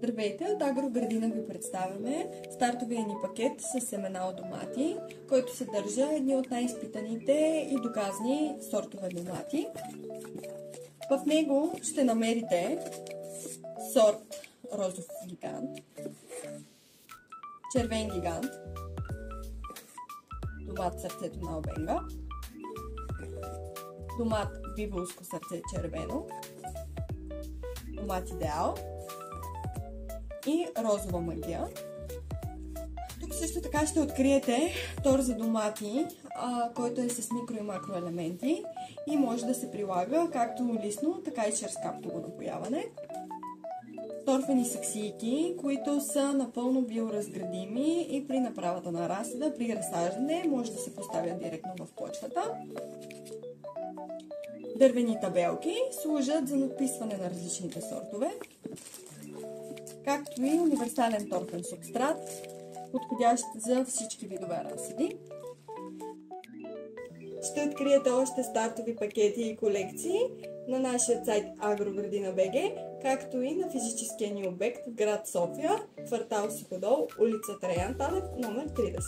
Здравейте, от Агроградина ви представяме стартовия ни пакет с семена от домати, който съдържа едни от най-изпитаните и доказани сортове домати. В него ще намерите сорт розов гигант, червен гигант, домат сърцето на Албенга, домат биволско сърце червено, домат идеал и розова магия. Тук също така ще откриете тор за домати, който е с микро и макроелементи и може да се прилага както лисно, така и чрез каптово напояване. Торфени саксийки, които са напълно биоразградими и при направата на разсада, при разсаждане може да се поставят директно в почвата. Дървени табелки служат за надписване на различните сортове, както и универсален торфен субстрат, подходящ за всички видове разсади. Ще откриете още стартови пакети и колекции на нашия сайт Agrogradina.bg, както и на физическия ни обект в град София, квартал Суходол, улица Траян Талев, номер 30.